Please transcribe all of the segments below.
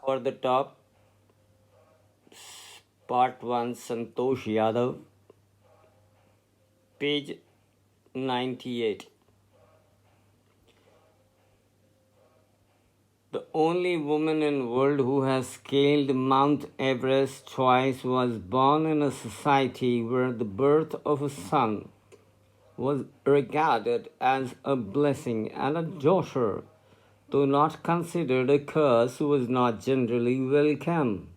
For the top, part 1, Santosh Yadav, page 98. The only woman in world who has scaled Mount Everest twice was born in a society where the birth of a son was regarded as a blessing, and a daughter, though not considered a curse, was not generally welcome.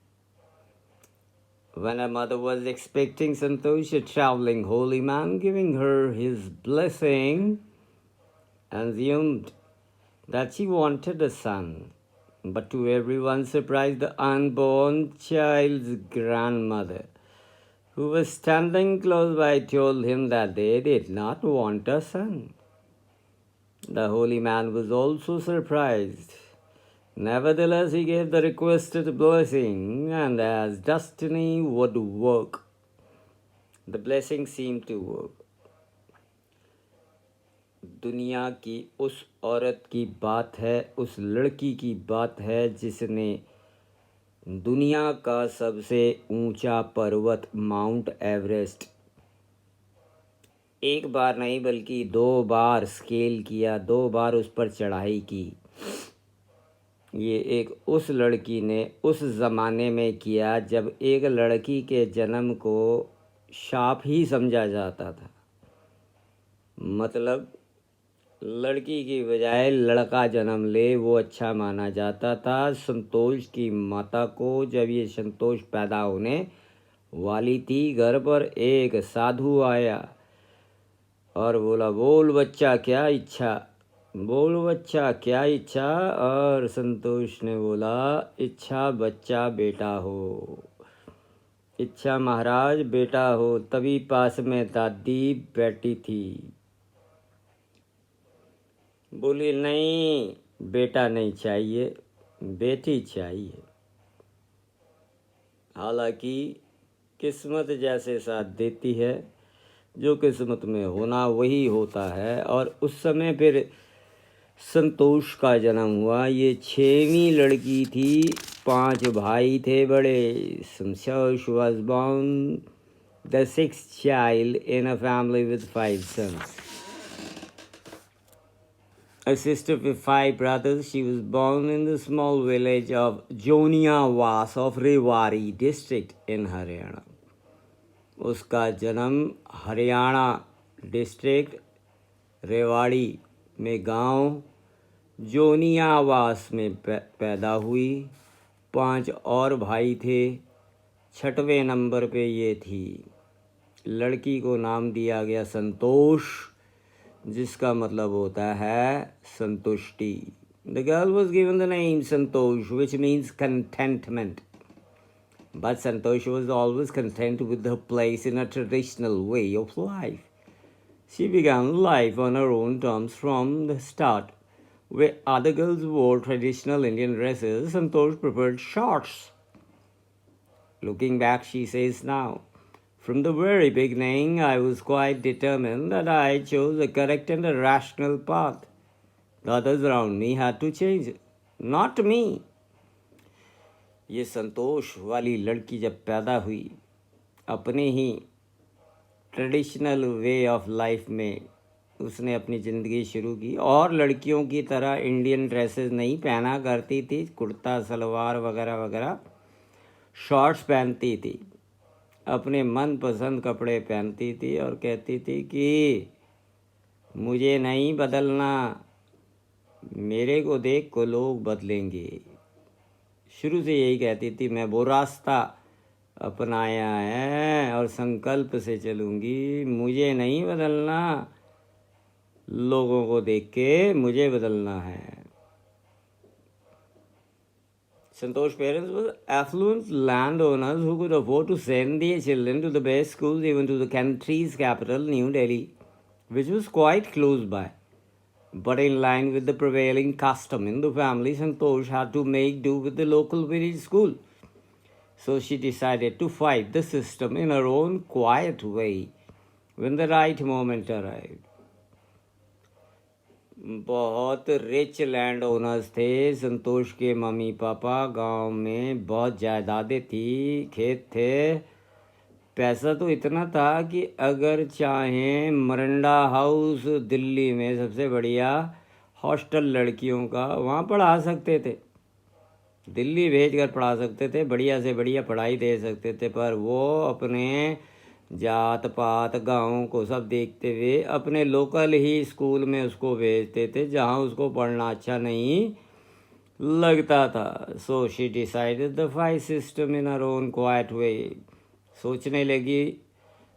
When her mother was expecting Santosh, a traveling holy man, giving her his blessing, assumed that she wanted a son. But to everyone's surprise, the unborn child's grandmother, who was standing close by, told him that they did not want a son. The holy man was also surprised. Nevertheless, he gave the requested blessing, and as destiny would work, the blessing seemed to work. दुनिया की उस औरत की बात है, उस लड़की की बात है जिसने दुनिया का सबसे ऊंचा पर्वत माउंट एवरेस्ट एक बार नहीं बल्कि 2 बार स्केल किया, 2 बार उस पर चढ़ाई की। ये एक उस लड़की ने उस ज़माने में किया जब एक लड़की के जन्म को शाप ही समझा जाता था। मतलब लड़की की बजाय लड़का जन्म ले वो अच्छा माना जाता था। संतोष की माता को जब ये संतोष पैदा होने वाली थी, घर पर एक साधु आया और बोला, बोल बच्चा क्या इच्छा, बोल बच्चा क्या इच्छा। और संतोष ने बोला, इच्छा बच्चा बेटा हो, इच्छा महाराज बेटा हो। तभी पास में दादी बैठी थी, बोली नहीं बेटा नहीं चाहिए, बेटी चाहिए। हालांकि किस्मत जैसे साथ देती है, जो किस्मत में होना वही होता है। और उस समय फिर संतोष का जन्म हुआ। ये 6वीं लड़की थी, 5 भाई थे बड़े। संतोष was born the 6th child in a family with 5 sons. A sister with 5 brothers, she was born in the small village of Joniawaz of Rewari district in Haryana. उसका जन्म हरियाणा डिस्ट्रिक्ट रेवाड़ी में गांव जोनियावास में पैदा हुई। 5 और भाई थे, 6वें नंबर पे ये थी। लड़की को नाम दिया गया संतोष, जिसका मतलब होता है संतुष्टि। The girl was given the name Santosh, which means contentment. But Santosh was always content with her place in a traditional way of life. She began life on her own terms from the start. Where other girls wore traditional Indian dresses, Santosh preferred shorts. Looking back, she says now, from the very beginning, I was quite determined that I chose a correct and a rational path. The others around me had to change, not me. ये संतोष वाली लड़की जब पैदा हुई, अपने ही traditional way of life में उसने अपनी ज़िंदगी शुरू की। और लड़कियों की तरह इंडियन ड्रेसेस नहीं पहना करती थी, कुर्ता सलवार वगैरह वगैरह, शॉर्ट्स पहनती थी, अपने मनपसंद कपड़े पहनती थी और कहती थी कि मुझे नहीं बदलना, मेरे को देख को लोग बदलेंगे। शुरू से यही कहती थी, मैं वो रास्ता अपनाया है और संकल्प से चलूँगी, मुझे नहीं बदलना, लोगों को देख के मुझे बदलना है। Santosh's parents were affluent landowners who could afford to send their children to the best schools, even to the country's capital, New Delhi, which was quite close by. But in line with the prevailing custom in the family, Santosh had to make do with the local village school. So she decided to fight the system in her own quiet way when the right moment arrived. बहुत rich land owners थे। संतोष के mummy papa, गांव में बहुत जायदादें थी, खेत थे। पैसा तो इतना था कि अगर चाहें मरंडा हाउस दिल्ली में सबसे बढ़िया हॉस्टल लड़कियों का, वहाँ पढ़ा सकते थे। दिल्ली भेज कर पढ़ा सकते थे, बढ़िया से बढ़िया पढ़ाई दे सकते थे। पर वो अपने जात पात गाँव को सब देखते हुए अपने लोकल ही स्कूल में उसको भेजते थे, जहाँ उसको पढ़ना अच्छा नहीं लगता था। So she decided to fight system in her own quiet way. सोचने लगी,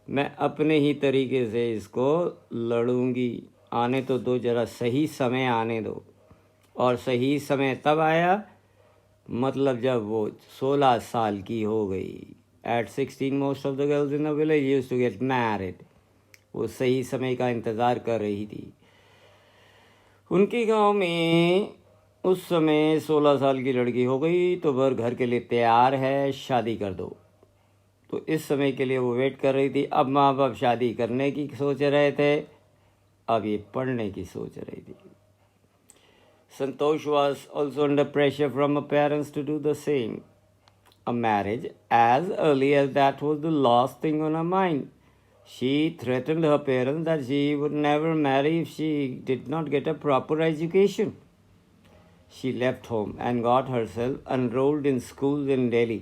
मैं अपने ही तरीके से इसको लड़ूंगी। आने तो दो, ज़रा सही समय आने दो। और सही समय तब आया, मतलब जब वो 16 साल की हो गई। At 16 most of the girls in the village used to get married. वो सही समय का इंतज़ार कर रही थी। उनके गांव में उस समय 16 साल की लड़की हो गई तो वर घर के लिए तैयार है, शादी कर दो। तो इस समय के लिए वो वेट कर रही थी। अब माँ बाप शादी करने की सोच रहे थे, अब ये पढ़ने की सोच रही थी। Santosh was also under pressure from her parents to do the same. A marriage as early as that was the last thing on her mind. She threatened her parents that she would never marry if she did not get a proper education. She left home and got herself enrolled in schools in Delhi.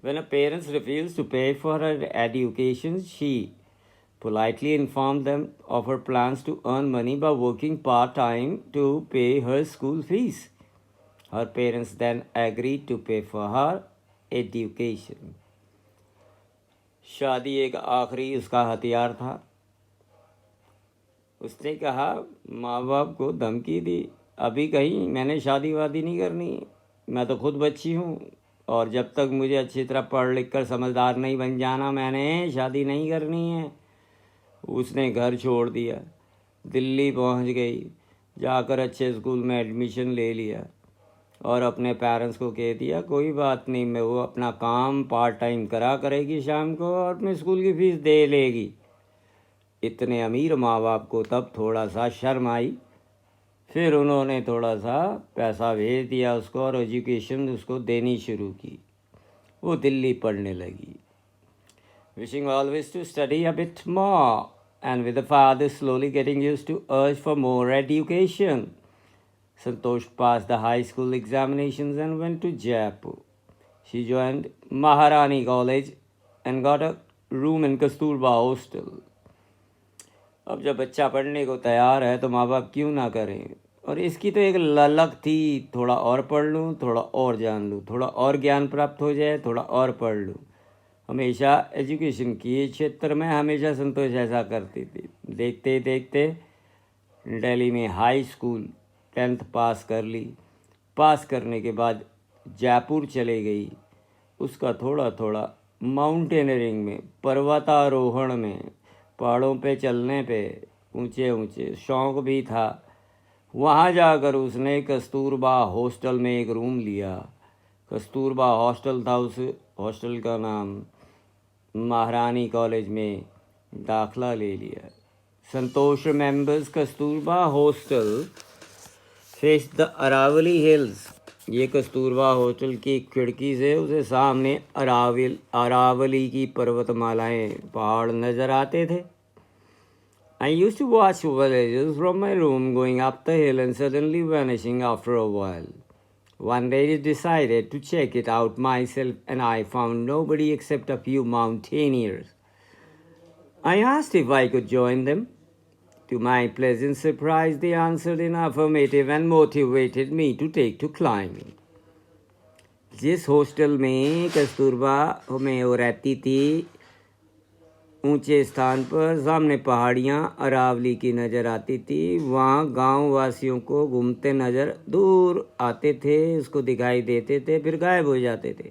When her parents refused to pay for her education, she politely informed them of her plans to earn money by working part-time to pay her school fees. Her parents then agreed to pay for her education. शादी एक आखिरी उसका हथियार था। उसने कहा, माँ बाप को धमकी दी, अभी कहीं मैंने शादी वादी नहीं करनी, मैं तो खुद बच्ची हूँ, और जब तक मुझे अच्छी तरह पढ़ लिख कर समझदार नहीं बन जाना, मैंने शादी नहीं करनी है। उसने घर छोड़ दिया, दिल्ली पहुँच गई, जाकर अच्छे स्कूल में एडमिशन ले लिया और अपने पेरेंट्स को कह दिया, कोई बात नहीं, मैं वो अपना काम पार्ट टाइम करा करेगी शाम को और अपने स्कूल की फ़ीस दे लेगी। इतने अमीर माँ बाप को तब थोड़ा सा शर्म आई। फिर उन्होंने थोड़ा सा पैसा भेज दिया उसको और एजुकेशन उसको देनी शुरू की। वो दिल्ली पढ़ने लगी, wishing always to study a bit more, and with the father slowly getting used to urge for more education. Santosh passed the high school examinations and went to Jaipur. She joined Maharani College and got a room in Kasturba Hostel. अब जब बच्चा पढ़ने को तैयार है तो माँ बाप क्यों ना करें। और इसकी तो एक ललक थी, थोड़ा और पढ़ लूँ, थोड़ा और जान लूँ, थोड़ा और ज्ञान प्राप्त हो जाए, थोड़ा और पढ़ लूँ। हमेशा एजुकेशन के क्षेत्र में हमेशा संतोष ऐसा करती थी। देखते देखते दिल्ली में हाई स्कूल 10th पास कर ली। पास करने के बाद जयपुर चले गई। उसका थोड़ा थोड़ा माउंटेनरिंग में, पर्वतारोहण में, पहाड़ों पे चलने पे, ऊंचे ऊंचे शौक़ भी था। वहाँ जाकर उसने कस्तूरबा हॉस्टल में एक रूम लिया। कस्तूरबा हॉस्टल था, उस हॉस्टल का नाम। महारानी कॉलेज में दाखला ले लिया। Santosh members Kasturba hostel face the Aravalli hills. ये कस्तूरबा हॉस्टल की खिड़की से उसे सामने अरावली की पर्वतमालाएं, पहाड़ नज़र आते थे। I used to watch villages from my room going up the hill and suddenly vanishing after a while. One day I decided to check it out myself and I found nobody except a few mountaineers. I asked if I could join them. To my pleasant surprise, they answered in affirmative and motivated me to take to climbing. जिस hostel में कस्तूरबा में वो रहती थी, ऊंचे स्थान पर सामने पहाड़ियाँ अरावली की नज़र आती थी। वहाँ गांव वासियों को घूमते नज़र दूर आते थे, उसको दिखाई देते थे, फिर गायब हो जाते थे।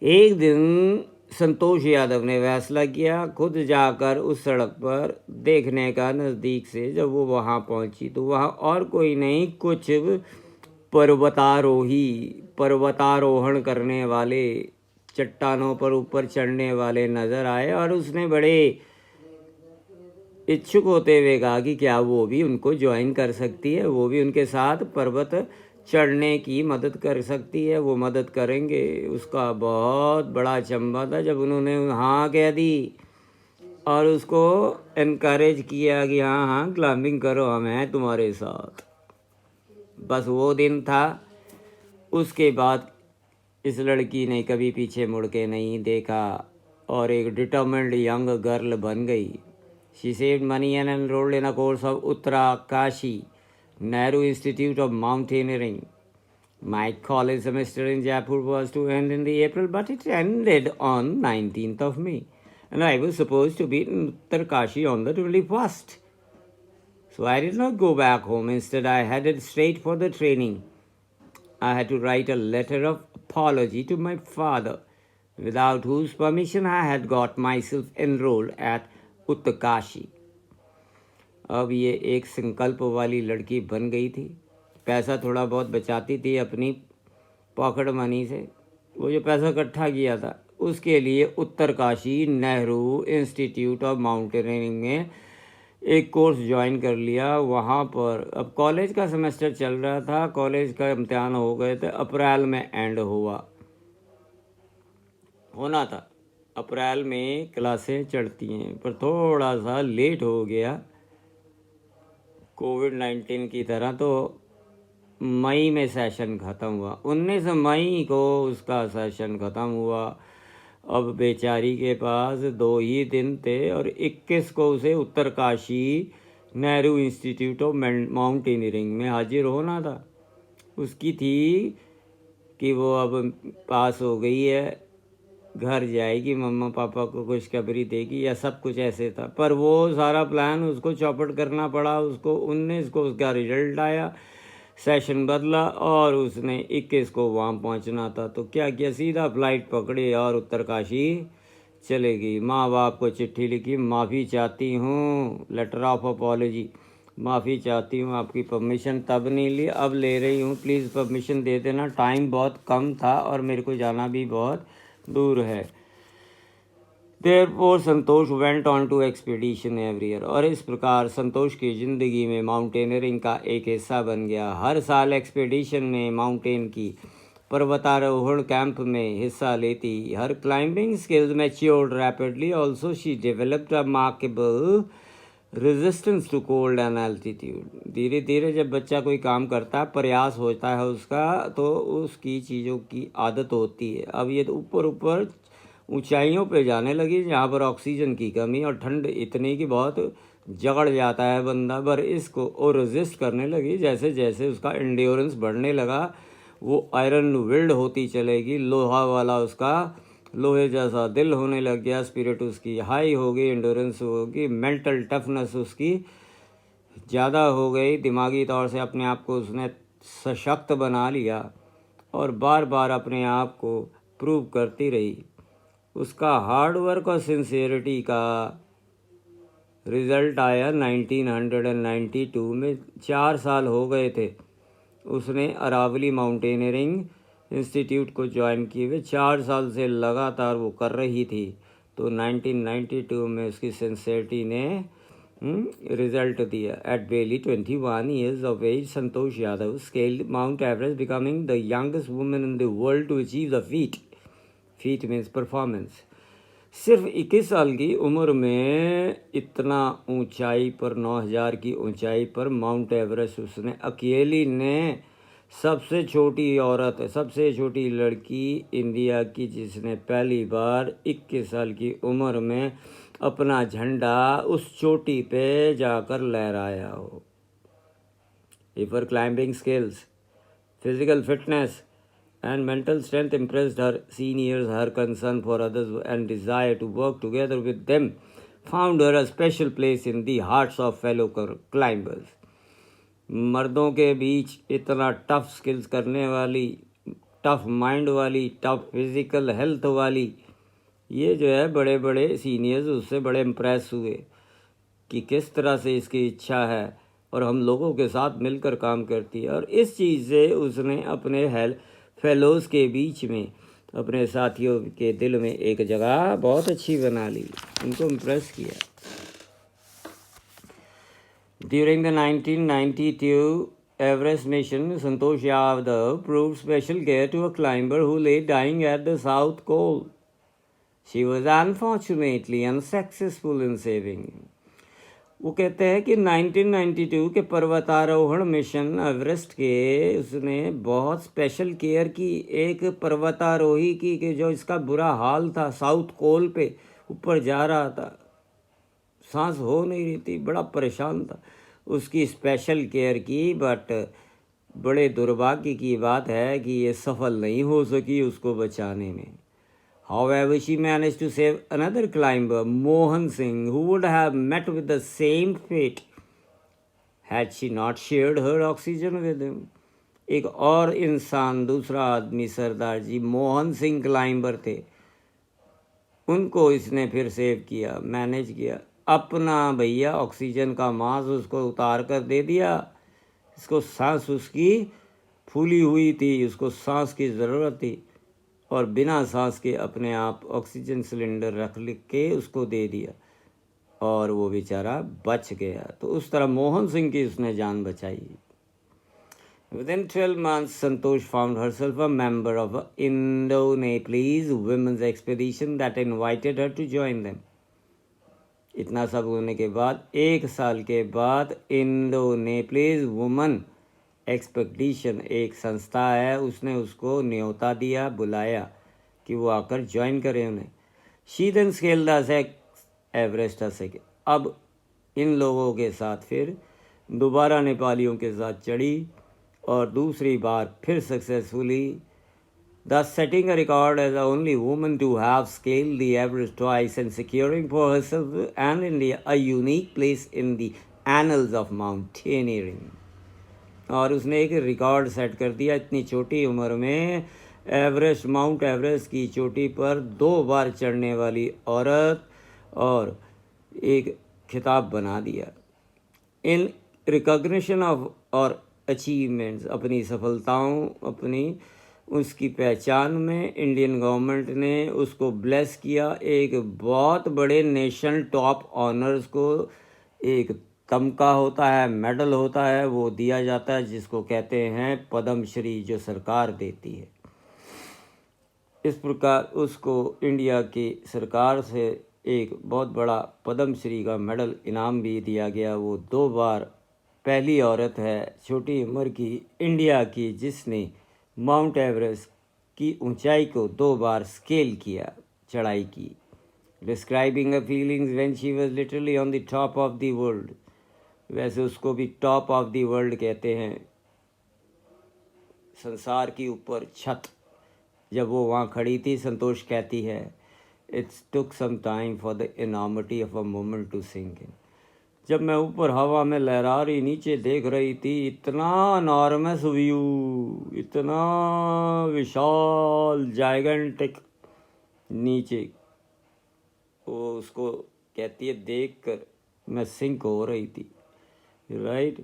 एक दिन संतोष यादव ने फैसला किया खुद जाकर उस सड़क पर देखने का नज़दीक से। जब वो वहाँ पहुँची तो वहाँ और कोई नहीं, कुछ पर्वतारोहण करने वाले, चट्टानों पर ऊपर चढ़ने वाले नज़र आए और उसने बड़े इच्छुक होते हुए कहा कि क्या वो भी उनको ज्वाइन कर सकती है, वो भी उनके साथ पर्वत चढ़ने की मदद कर सकती है, वो मदद करेंगे। उसका बहुत बड़ा अचंभा था जब उन्होंने हाँ कह दी और उसको इनकरेज किया कि हाँ हाँ क्लाइंबिंग करो, हम हैं तुम्हारे साथ। बस वो दिन था। उसके बाद इस लड़की ने कभी पीछे मुड़ के नहीं देखा और एक डिटर्मिन्ड यंग गर्ल बन गई। She saved money and enrolled in a course of Uttarkashi Nehru institute of mountaineering. My college semester in Jaipur was to end in the April, but it ended on 19th of May. And I was supposed to be in Uttarkashi on the 21st. So I did not go back home. Instead, I headed straight for the training. I had to write a letter of apology to my father, without whose permission I had got myself enrolled at Uttarkashi. अब ये एक संकल्प वाली लड़की बन गई थी। पैसा थोड़ा बहुत बचाती थी अपनी पॉकेट मनी से। वो जो पैसा इकट्ठा किया था उसके लिए Uttarkashi Nehru institute of mountaineering में एक कोर्स ज्वाइन कर लिया। वहाँ पर अब कॉलेज का सेमेस्टर चल रहा था, कॉलेज का इम्तिहान हो गए थे, अप्रैल में एंड होना था। अप्रैल में क्लासें चढ़ती हैं, पर थोड़ा सा लेट हो गया कोविड-19 की तरह। तो मई में सेशन ख़त्म हुआ, 19 मई को उसका सेशन ख़त्म हुआ। अब बेचारी के पास 2 ही दिन थे और 21 को उसे Uttarkashi Nehru institute of mountaineering में हाजिर होना था। उसकी थी कि वो अब पास हो गई है, घर जाएगी, मम्मा पापा को खुशखबरी देगी या सब कुछ ऐसे था। पर वो सारा प्लान उसको चौपट करना पड़ा। उसको 19 को उसका रिजल्ट आया, सेशन बदला और उसने 21 को वहाँ पहुँचना था। तो क्या किया, सीधा फ्लाइट पकड़ी और उत्तरकाशी चले गई। माँ बाप को चिट्ठी लिखी, माफ़ी चाहती हूँ, लेटर ऑफ अपॉलॉजी, माफ़ी चाहती हूँ, आपकी परमिशन तब नहीं ली, अब ले रही हूँ, प्लीज़ परमिशन दे देना, टाइम बहुत कम था और मेरे को जाना भी बहुत दूर है। Therefore Santosh went on to expedition every year. और इस प्रकार संतोष की ज़िंदगी में माउंटेनियरिंग का एक हिस्सा बन गया। हर साल एक्सपीडिशन में माउंटेन की पर्वतारोहण कैंप में हिस्सा लेती। Her climbing skills matured rapidly. Also she developed a remarkable resistance to cold and altitude. धीरे धीरे जब बच्चा कोई काम करता है, प्रयास होता है उसका, तो उसकी चीज़ों की आदत होती है। अब ये तो ऊपर ऊपर ऊंचाइयों पे जाने लगी जहाँ पर ऑक्सीजन की कमी और ठंड इतनी कि बहुत जगड़ जाता है बंदा। पर इसको वो रेजिस्ट करने लगी। जैसे जैसे उसका एंड्योरेंस बढ़ने लगा, वो आयरन विल्ड होती चलेगी, लोहा वाला उसका लोहे जैसा दिल होने लग गया, स्पिरिट उसकी हाई हो गई, एंड्योरेंस होगी, मेंटल टफनेस उसकी ज़्यादा हो गई, दिमागी तौर से अपने आप को उसने सशक्त बना लिया और बार बार अपने आप को प्रूव करती रही। उसका हार्ड वर्क और सिंसियरिटी का रिज़ल्ट आया 1992 में। 4 साल हो गए थे उसने अरावली माउंटेनियरिंग इंस्टीट्यूट को ज्वाइन किए हुए। 4 साल से लगातार वो कर रही थी। तो 1992 में उसकी सिंसियरिटी ने रिजल्ट दिया। At barely 21 years of age, Santosh Yadav scaled Mount Everest, becoming the youngest woman in the world to achieve the feat. Feet means performance. सिर्फ 21 साल की उम्र में इतना ऊंचाई पर, 9000 की ऊंचाई पर माउंट एवरेस्ट उसने अकेली ने, सबसे छोटी औरत, सबसे छोटी लड़की इंडिया की जिसने पहली बार 21 साल की उम्र में अपना झंडा उस चोटी पे जाकर लहराया हो। Her climbing skills, physical fitness and mental strength impressed her seniors. Her concern for others and desire to work together with them found her a special place in the hearts of fellow climbers. मर्दों के बीच इतना tough skills करने वाली, tough mind वाली, tough physical health वाली, ये जो है बड़े बड़े सीनियर्स उससे बड़े इम्प्रेस हुए कि किस तरह से इसकी इच्छा है और हम लोगों के साथ मिलकर काम करती है। और इस चीज़ से उसने अपने फेलोज़ के बीच में, अपने साथियों के दिल में एक जगह बहुत अच्छी बना ली, उनको इम्प्रेस किया। During the 1992 Everest mission, Santosh Yadav proved special care to a climber who lay dying at the South Pole. She was unfortunately unsuccessful in saving him. वो कहते हैं कि 1992 के पर्वतारोहण मिशन एवरेस्ट के उसने बहुत स्पेशल केयर की एक पर्वतारोही की कि जो इसका बुरा हाल था, साउथ पोल पे ऊपर जा रहा था, सांस हो नहीं रही थी, बड़ा परेशान था, उसकी स्पेशल केयर की। बट बड़े दुर्भाग्य की बात है कि ये सफल नहीं हो सकी उसको बचाने में। However, she managed to save another climber, Mohan Singh, who would have met with the same fate had she not shared her oxygen with him. एक और इंसान, दूसरा आदमी, सरदार जी मोहन सिंह क्लाइंबर थे, उनको इसने फिर सेव किया, मैनेज किया। अपना भैया ऑक्सीजन का मास्क उसको उतार कर दे दिया। इसको सांस उसकी फूली हुई थी, उसको सांस की ज़रूरत थी, और बिना सांस के अपने आप ऑक्सीजन सिलेंडर रख लिख के उसको दे दिया और वो बेचारा बच गया। तो उस तरह मोहन सिंह की उसने जान बचाई। Within 12 months, Santosh found herself a member of an Indo-Nepalese women's expedition that invited her to join them. इतना सब होने के बाद 1 साल के बाद इंडो-नेपालीज वुमन एक्सपेडिशन एक संस्था है, उसने उसको न्योता दिया, बुलाया कि वो आकर ज्वाइन करें उन्हें। शी देन स्केल्ड एवरेस्ट असेक। अब इन लोगों के साथ फिर दोबारा नेपालियों के साथ चढ़ी और दूसरी बार फिर successfully, thus setting a record as the only woman to have scaled the Everest twice and securing for herself and India a unique place in the annals of mountaineering. और उसने एक रिकॉर्ड सेट कर दिया, इतनी छोटी उम्र में Everest, mount Everest की चोटी पर 2 बार चढ़ने वाली औरत, और एक खिताब बना दिया। इन रिकॉग्निशन ऑफ और अचीवमेंट्स, अपनी सफलताओं, अपनी उसकी पहचान में इंडियन गवर्नमेंट ने उसको ब्लेस किया। एक बहुत बड़े नेशनल टॉप ऑनर्स को एक तमगा होता है, मेडल होता है, वो दिया जाता है, जिसको कहते हैं पद्म श्री, जो सरकार देती है। इस प्रकार उसको इंडिया की सरकार से एक बहुत बड़ा पद्म श्री का मेडल इनाम भी दिया गया। वो 2 बार पहली औरत है छोटी उम्र की इंडिया की जिसने माउंट एवरेस्ट की ऊंचाई को 2 बार स्केल किया, चढ़ाई की। Describing a feelings when she was literally on the top of the world, वैसे उसको भी टॉप ऑफ द वर्ल्ड कहते हैं, संसार की ऊपर छत। जब वो वहाँ खड़ी थी, संतोष कहती है, it's took some time for the enormity of a moment to sink in. जब मैं ऊपर हवा में लहरा रही नीचे देख रही थी, इतना नॉर्मस व्यू, इतना विशाल जाइगेंटिक नीचे, वो उसको कहती है, देख कर मैं सिंक हो रही थी, राइट।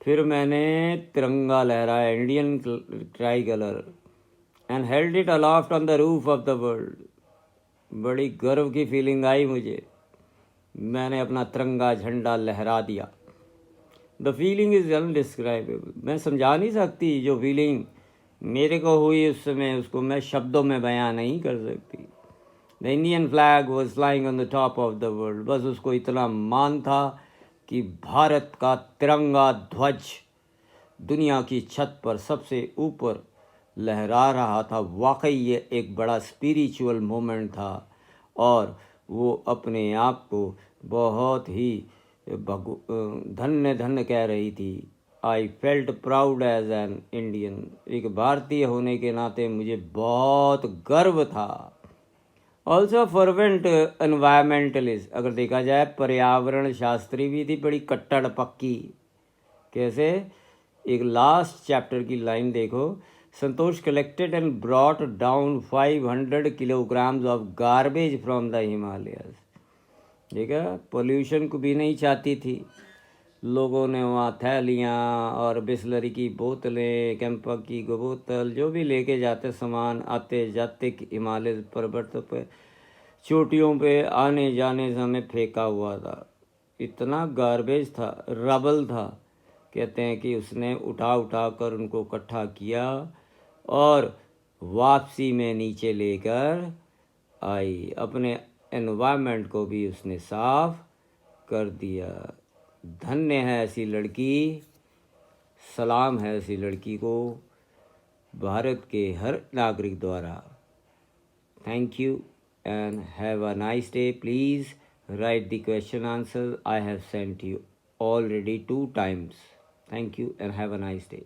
फिर मैंने तिरंगा लहराया, Indian tricolour, and held it aloft on the roof of the world. बड़ी गर्व की फीलिंग आई मुझे, मैंने अपना तिरंगा झंडा लहरा दिया। द फीलिंग इज़ अनडिस्क्राइबेबल, मैं समझा नहीं सकती जो फीलिंग मेरे को हुई उस समय, उसको मैं शब्दों में बयां नहीं कर सकती। The Indian flag was flying on the top of the world, बस उसको इतना मान था कि भारत का तिरंगा ध्वज दुनिया की छत पर सबसे ऊपर लहरा रहा था। वाकई ये एक बड़ा स्पिरिचुअल मोमेंट था, और वो अपने आप को बहुत ही धन्य धन्य कह रही थी। I felt proud as an Indian, एक भारतीय होने के नाते मुझे बहुत गर्व था। ऑल्सो फर्वेंट एनवायरमेंटलिस्ट, अगर देखा जाए पर्यावरण शास्त्री भी थी, बड़ी कट्टर पक्की। कैसे? एक लास्ट चैप्टर की लाइन देखो, Santosh collected and brought down 500 kilograms of garbage from the Himalayas. देखा, पोल्यूशन को भी नहीं चाहती थी। लोगों ने वहाँ थैलियाँ और बिस्लरी की बोतलें, कैंपा की बोतल, जो भी लेके जाते सामान, आते जाते हिमालय पर्वतों पे, चोटियों पे आने जाने समय फेंका हुआ था। इतना गार्बेज था, रबल था, कहते हैं कि उसने उठा उठा कर उनको इकट्ठा किया और वापसी में नीचे लेकर आई। अपने एनवायरनमेंट को भी उसने साफ कर दिया। धन्य है ऐसी लड़की, सलाम है ऐसी लड़की को भारत के हर नागरिक द्वारा। Thank you and have a nice day. Please write the question answer I have sent you already 2 times. Thank you and have a nice day.